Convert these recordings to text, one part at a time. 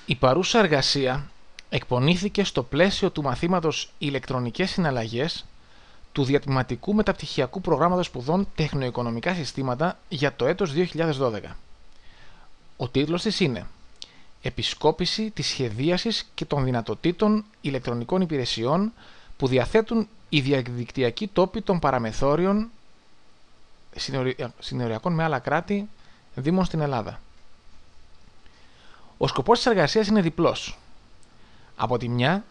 Η παρούσα εργασία εκπονήθηκε στο πλαίσιο του μαθήματος Ηλεκτρονικές Συναλλαγές του Διατμηματικού Μεταπτυχιακού Προγράμματος Σπουδών Τεχνοοικονομικά Συστήματα για το έτος 2012. Ο τίτλος της είναι «Επισκόπηση της σχεδίασης και των δυνατοτήτων ηλεκτρονικών υπηρεσιών που διαθέτουν οι διαδικτυακοί τόποι των παραμεθόριων συνοριακών με άλλα κράτη δήμων στην Ελλάδα». Ο σκοπός της εργασίας είναι διπλός. Από τη μια,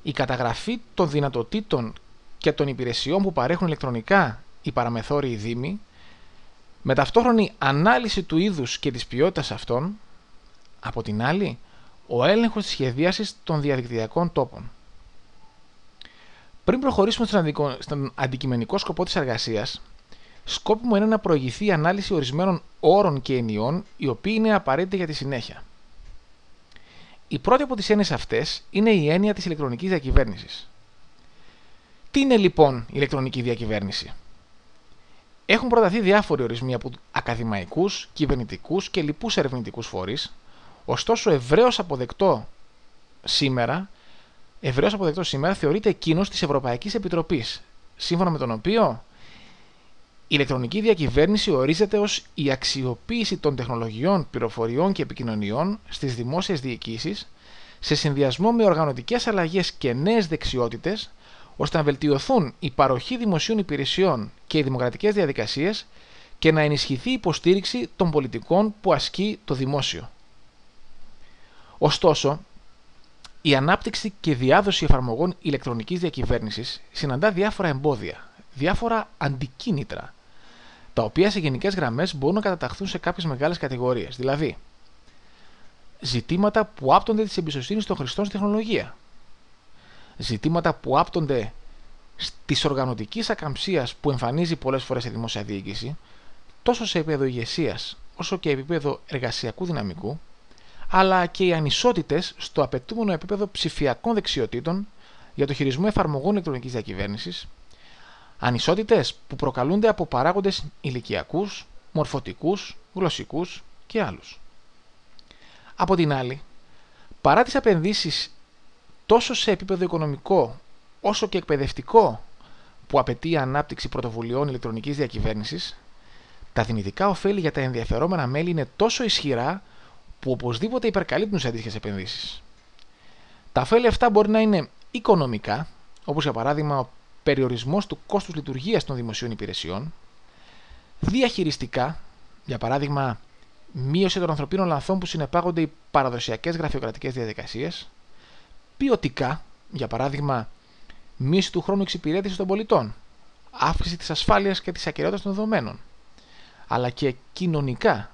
η καταγραφή των δυνατοτήτων και των υπηρεσιών που παρέχουν ηλεκτρονικά οι παραμεθόριοι δήμοι, με ταυτόχρονη ανάλυση του είδους και της ποιότητας αυτών. Από την άλλη, ο έλεγχος της σχεδίασης των διαδικτυακών τόπων. Πριν προχωρήσουμε στον αντικειμενικό σκοπό της εργασίας, σκόπιμο είναι να προηγηθεί η ανάλυση ορισμένων όρων και ενιών, οι οποίοι είναι απαραίτητοι για τη συνέχεια. Η πρώτη από τις έννοιες αυτές είναι η έννοια της ηλεκτρονικής διακυβέρνησης. Τι είναι λοιπόν η ηλεκτρονική διακυβέρνηση? Έχουν προταθεί διάφοροι ορισμοί από ακαδημαϊκούς, κυβερνητικούς και λοιπούς ερευνητικούς φορείς, ωστόσο ευρέως αποδεκτό σήμερα θεωρείται εκείνος της Ευρωπαϊκής Επιτροπής, σύμφωνα με τον οποίο η ηλεκτρονική διακυβέρνηση ορίζεται ως η αξιοποίηση των τεχνολογιών, πληροφοριών και επικοινωνιών στις δημόσιες διοικήσεις σε συνδυασμό με οργανωτικές αλλαγές και νέες δεξιότητες, ώστε να βελτιωθούν η παροχή δημοσίων υπηρεσιών και οι δημοκρατικές διαδικασίες και να ενισχυθεί η υποστήριξη των πολιτικών που ασκεί το δημόσιο. Ωστόσο, η ανάπτυξη και διάδοση εφαρμογών ηλεκτρονικής διακυβέρνησης συναντά διάφορα εμπόδια, διάφορα αντικίνητρα, τα οποία σε γενικές γραμμές μπορούν να καταταχθούν σε κάποιες μεγάλες κατηγορίες, δηλαδή ζητήματα που άπτονται της εμπιστοσύνης των χρηστών στη τεχνολογία, ζητήματα που άπτονται της οργανωτικής ακαμψίας που εμφανίζει πολλές φορές σε δημόσια διοίκηση, τόσο σε επίπεδο ηγεσίας όσο και επίπεδο εργασιακού δυναμικού, αλλά και οι ανισότητες στο απαιτούμενο επίπεδο ψηφιακών δεξιοτήτων για το χειρισμό εφαρμογών ηλεκτρονικής διακυβέρνησης, ανισότητες που προκαλούνται από παράγοντες ηλικιακούς, μορφωτικούς, γλωσσικούς και άλλους. Από την άλλη, παρά τις επενδύσεις τόσο σε επίπεδο οικονομικό όσο και εκπαιδευτικό που απαιτεί η ανάπτυξη πρωτοβουλειών ηλεκτρονικής διακυβέρνησης, τα δυνητικά ωφέλη για τα ενδιαφερόμενα μέλη είναι τόσο ισχυρά που οπωσδήποτε υπερκαλύπτουν σε αντίστοιχες επενδύσεις. Τα ωφέλη αυτά μπορεί να είναι οικονομικά, όπως για παράδειγμα ο περιορισμός του κόστους λειτουργίας των δημοσίων υπηρεσιών, διαχειριστικά, για παράδειγμα μείωση των ανθρωπίνων λανθών που συνεπάγονται οι παραδοσιακές γραφειοκρατικές διαδικασίες, ποιοτικά, για παράδειγμα μείωση του χρόνου εξυπηρέτησης των πολιτών, αύξηση της ασφάλειας και της ακεραιότητας των δεδομένων, αλλά και κοινωνικά,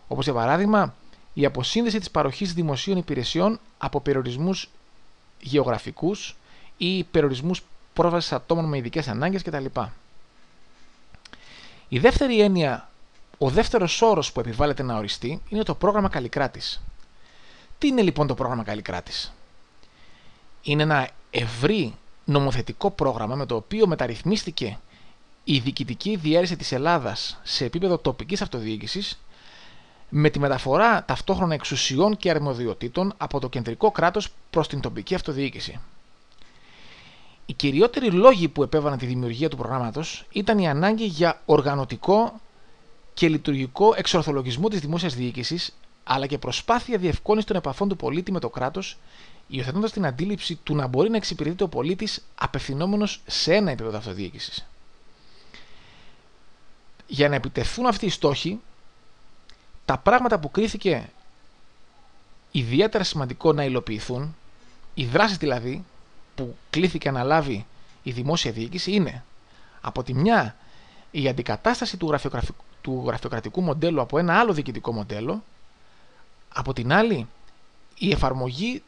όπως για παράδειγμα η αποσύνδεση της παροχής δημοσίων υπηρεσιών από περιορισμούς γεωγραφικούς ή περιορισμούς πρόσβασης ατόμων με ειδικές ανάγκες κτλ. Η δεύτερη έννοια, ο δεύτερος όρος που επιβάλλεται να οριστεί είναι το πρόγραμμα Καλλικράτης. Τι είναι λοιπόν το πρόγραμμα Καλλικράτης? Είναι ένα ευρύ νομοθετικό πρόγραμμα με το οποίο μεταρρυθμίστηκε η διοικητική διαίρεση της Ελλάδας σε επίπεδο τοπικής αυτοδιοίκησης, με τη μεταφορά ταυτόχρονα εξουσιών και αρμοδιοτήτων από το κεντρικό κράτος προς την τοπική αυτοδιοίκηση. Οι κυριότεροι λόγοι που επέβαλαν τη δημιουργία του προγράμματος ήταν η ανάγκη για οργανωτικό και λειτουργικό εξορθολογισμό της δημόσιας διοίκησης, αλλά και προσπάθεια διευκόλυνση των επαφών του πολίτη με το κράτος, υιοθετώντας την αντίληψη του να μπορεί να εξυπηρετείται ο πολίτης απευθυνόμενος σε ένα επίπεδο αυτοδιοίκησης. Για να επιτευχθούν αυτοί οι στόχοι, τα πράγματα που κρίθηκε ιδιαίτερα σημαντικό να υλοποιηθούν, οι δράσεις δηλαδή που κλήθηκε να λάβει η δημόσια διοίκηση, είναι από τη μια η αντικατάσταση του γραφειοκρατικού μοντέλου από ένα άλλο διοικητικό μοντέλο, από την άλλη η εφαρμογή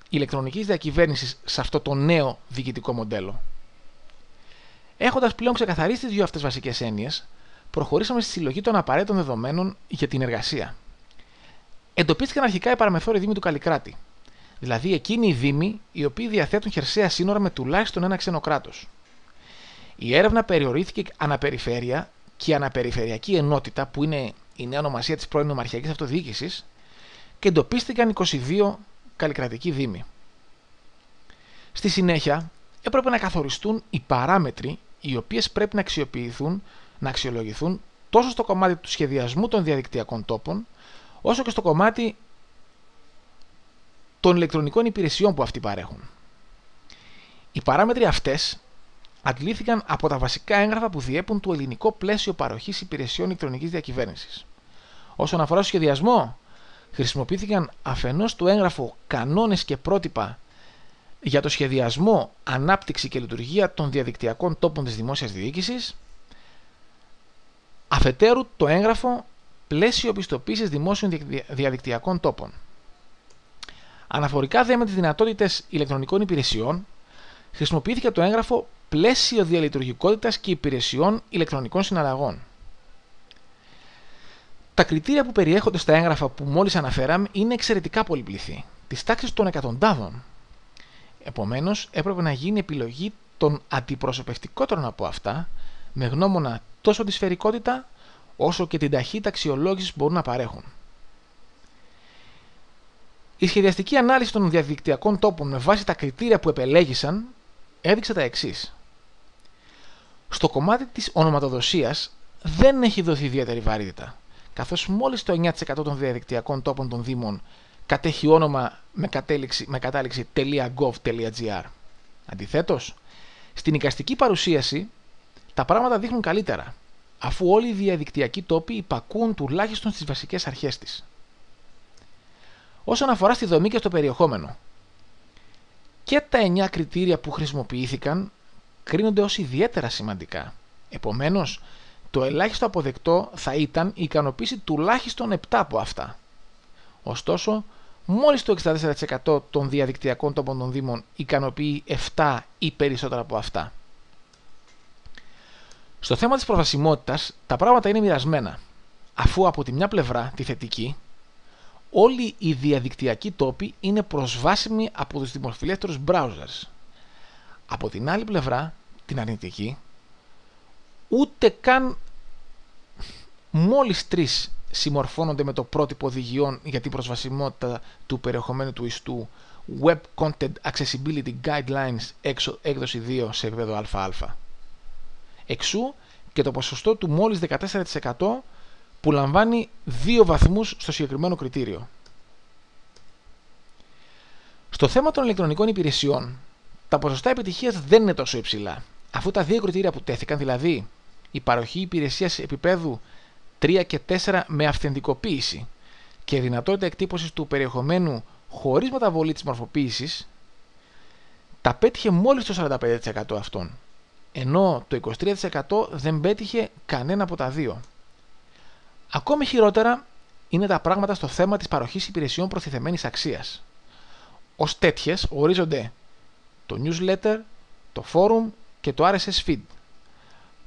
ηλεκτρονικής διακυβέρνησης σε αυτό το νέο διοικητικό μοντέλο. Έχοντας πλέον ξεκαθαρίσει τις δύο αυτές βασικές έννοιες, προχωρήσαμε στη συλλογή των απαραίτητων δεδομένων για την εργασία. Εντοπίστηκαν αρχικά οι παραμεθόριοι δήμοι του Καλλικράτη, δηλαδή εκείνοι οι δήμοι οι οποίοι διαθέτουν χερσαία σύνορα με τουλάχιστον ένα ξένο κράτος. Η έρευνα περιορίστηκε αναπεριφέρεια και αναπεριφερειακή ενότητα, που είναι η νέα ονομασία της πρώην νομαρχιακής αυτοδιοίκησης, και εντοπίστηκαν 22 καλλικρατικοί δήμοι. Στη συνέχεια έπρεπε να καθοριστούν οι παράμετροι οι οποίες πρέπει να αξιολογηθούν τόσο στο κομμάτι του σχεδιασμού των διαδικτυακών τόπων, όσο και στο κομμάτι των ηλεκτρονικών υπηρεσιών που αυτοί παρέχουν. Οι παράμετροι αυτές αντλήθηκαν από τα βασικά έγγραφα που διέπουν το ελληνικό πλαίσιο παροχής υπηρεσιών ηλεκτρονικής διακυβέρνησης. Όσον αφορά στο σχεδιασμό, χρησιμοποιήθηκαν αφενός το έγγραφο «Κανόνες και πρότυπα για το σχεδιασμό, ανάπτυξη και λειτουργία των διαδικτυακών τόπων της δημόσιας διοίκησης», αφετέρου το έγγραφο «Πλαίσιο πιστοποίησης δημόσιων διαδικτυακών τόπων». Αναφορικά δε με τις δυνατότητες ηλεκτρονικών υπηρεσιών, χρησιμοποιήθηκε το έγγραφο «Πλαίσιο διαλειτουργικότητας και υπηρεσιών ηλεκτρονικών συναλλαγών». Τα κριτήρια που περιέχονται στα έγγραφα που μόλις αναφέραμε είναι εξαιρετικά πολυπληθή, της τάξης των εκατοντάδων. Επομένως, έπρεπε να γίνει επιλογή των αντιπροσωπευτικότερων από αυτά, με γνώμονα τόσο τη σφαιρικότητα, όσο και την ταχύτητα αξιολόγησης που μπορούν να παρέχουν. Η σχεδιαστική ανάλυση των διαδικτυακών τόπων με βάση τα κριτήρια που επελέγησαν έδειξε τα εξής. Στο κομμάτι της ονοματοδοσίας δεν έχει δοθεί ιδιαίτερη βαρύτητα, καθώς μόλις το 9% των διαδικτυακών τόπων των Δήμων κατέχει όνομα με κατάληξη .gov.gr. Αντιθέτως, στην εικαστική παρουσίαση τα πράγματα δείχνουν καλύτερα, αφού όλοι οι διαδικτυακοί τόποι υπακούουν τουλάχιστον στις βασικές αρχές της. Όσον αφορά στη δομή και στο περιεχόμενο, και τα 9 κριτήρια που χρησιμοποιήθηκαν κρίνονται ως ιδιαίτερα σημαντικά. Επομένως, το ελάχιστο αποδεκτό θα ήταν η ικανοποίηση τουλάχιστον 7 από αυτά. Ωστόσο, μόλις το 64% των διαδικτυακών τόπων των Δήμων ικανοποιεί 7 ή περισσότερα από αυτά. Στο θέμα της προσβασιμότητας, τα πράγματα είναι μοιρασμένα, αφού από τη μια πλευρά, τη θετική, όλοι οι διαδικτυακοί τόποι είναι προσβάσιμοι από τους δημοφιλέστερους browsers. Από την άλλη πλευρά, την αρνητική, ούτε καν μόλις 3 συμμορφώνονται με το πρότυπο οδηγιών για την προσβασιμότητα του περιεχομένου του ιστού Web Content Accessibility Guidelines έκδοση 2 σε επίπεδο ΑΑ. Εξού και το ποσοστό του μόλις 14% που λαμβάνει 2 βαθμούς στο συγκεκριμένο κριτήριο. Στο θέμα των ηλεκτρονικών υπηρεσιών, τα ποσοστά επιτυχίας δεν είναι τόσο υψηλά, αφού τα 2 κριτήρια που τέθηκαν, δηλαδή η παροχή υπηρεσίας επίπεδου 3 και 4 με αυθεντικοποίηση και δυνατότητα εκτύπωσης του περιεχομένου χωρίς μεταβολή της μορφοποίησης, τα πέτυχε μόλις το 45% αυτών, ενώ το 23% δεν πέτυχε κανένα από τα 2. Ακόμη χειρότερα είναι τα πράγματα στο θέμα της παροχής υπηρεσιών προστιθεμένης αξίας. Ως τέτοιες ορίζονται το newsletter, το forum και το RSS feed.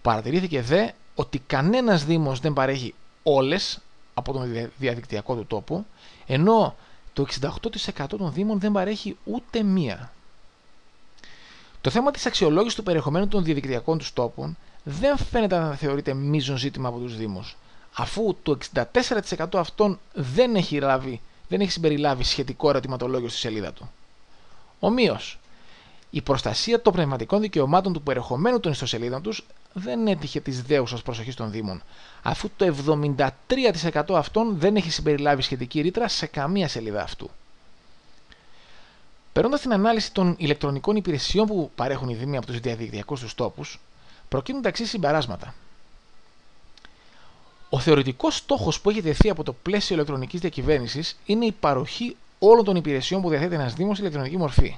Παρατηρήθηκε δε ότι κανένας Δήμος δεν παρέχει όλες από τον διαδικτυακό του τόπο, ενώ το 68% των Δήμων δεν παρέχει ούτε μία. Το θέμα της αξιολόγησης του περιεχομένου των διαδικτυακών τους τόπων δεν φαίνεται να θεωρείται μείζον ζήτημα από τους Δήμους, αφού το 64% αυτών δεν έχει συμπεριλάβει σχετικό ερωτηματολόγιο στη σελίδα του. Ομοίως, η προστασία των πνευματικών δικαιωμάτων του περιεχομένου των ιστοσελίδων τους δεν έτυχε της δέουσας προσοχής των Δήμων, αφού το 73% αυτών δεν έχει συμπεριλάβει σχετική ρήτρα σε καμία σελίδα αυτού. Περνώντας την ανάλυση των ηλεκτρονικών υπηρεσιών που παρέχουν οι Δήμοι από τους διαδικτυακούς τους τόπους, προκύπτουν τα εξής συμπεράσματα. Ο θεωρητικός στόχος που έχει τεθεί από το πλαίσιο ηλεκτρονικής διακυβέρνησης είναι η παροχή όλων των υπηρεσιών που διαθέτει ένας Δήμος σε ηλεκτρονική μορφή.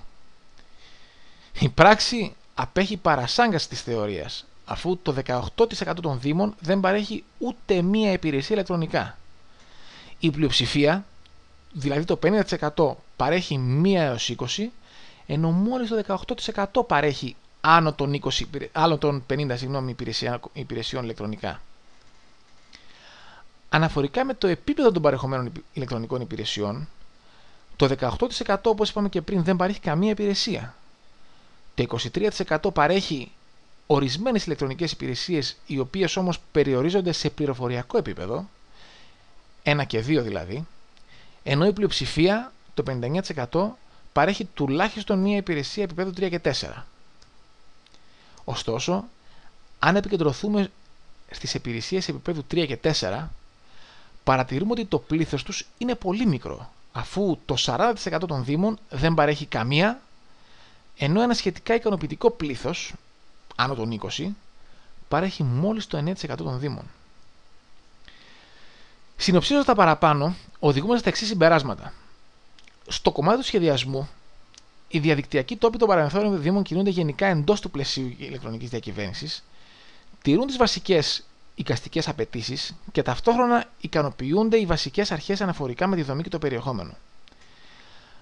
Η πράξη απέχει παρασάγκας της θεωρίας, αφού το 18% των Δήμων δεν παρέχει ούτε μία υπηρεσία ηλεκτρονικά. Η πλειοψηφία, δηλαδή το 50%, παρέχει 1 έως 20, ενώ μόλις το 18% παρέχει άνω των 50 υπηρεσιών ηλεκτρονικά. Αναφορικά με το επίπεδο των παρεχομένων ηλεκτρονικών υπηρεσιών, το 18% όπως είπαμε και πριν δεν παρέχει καμία υπηρεσία. Το 23% παρέχει ορισμένες ηλεκτρονικές υπηρεσίες, οι οποίες όμως περιορίζονται σε πληροφοριακό επίπεδο, 1 και 2 δηλαδή, ενώ η πλειοψηφία, το 59%, παρέχει τουλάχιστον μία υπηρεσία επίπεδου 3 και 4. Ωστόσο, αν επικεντρωθούμε στις υπηρεσίες επίπεδου 3 και 4, παρατηρούμε ότι το πλήθος τους είναι πολύ μικρό, αφού το 40% των δήμων δεν παρέχει καμία, ενώ ένα σχετικά ικανοποιητικό πλήθος, άνω των 20, παρέχει μόλις το 9% των δήμων. Συνοψίζοντας τα παραπάνω, οδηγούμαστε στα εξής συμπεράσματα. Στο κομμάτι του σχεδιασμού, οι διαδικτυακοί τόποι των παραμεθόριων δήμων κινούνται γενικά εντός του πλαισίου ηλεκτρονικής διακυβέρνησης, τηρούν τις βασικές εικαστικές απαιτήσεις και ταυτόχρονα ικανοποιούνται οι βασικές αρχές αναφορικά με τη δομή και το περιεχόμενο.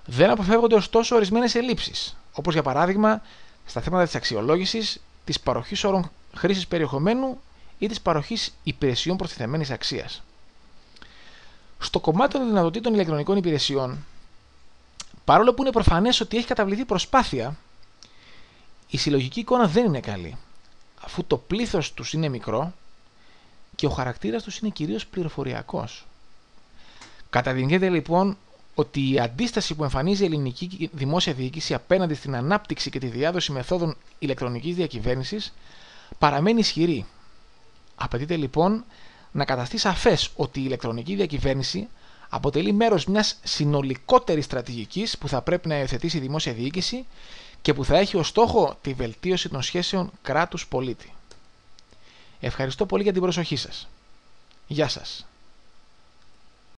Δεν αποφεύγονται ωστόσο ορισμένες ελλείψεις, όπως για παράδειγμα στα θέματα της αξιολόγησης, της παροχής όρων χρήσης περιεχομένου ή της παροχής υπηρεσιών προστιθεμένης αξίας. Στο κομμάτι των δυνατοτήτων ηλεκτρονικών υπηρεσιών, παρόλο που είναι προφανές ότι έχει καταβληθεί προσπάθεια, η συλλογική εικόνα δεν είναι καλή, αφού το πλήθος τους είναι μικρό και ο χαρακτήρας τους είναι κυρίως πληροφοριακός. Καταδεικνύεται λοιπόν ότι η αντίσταση που εμφανίζει η ελληνική δημόσια διοίκηση απέναντι στην ανάπτυξη και τη διάδοση μεθόδων ηλεκτρονικής διακυβέρνησης παραμένει ισχυρή. Απαιτείται λοιπόν να καταστεί σαφές ότι η ηλεκτρονική διακυβέρνηση αποτελεί μέρος μιας συνολικότερης στρατηγικής που θα πρέπει να υιοθετήσει η δημόσια διοίκηση και που θα έχει ως στόχο τη βελτίωση των σχέσεων κράτους-πολίτη. Ευχαριστώ πολύ για την προσοχή σας. Γεια σας.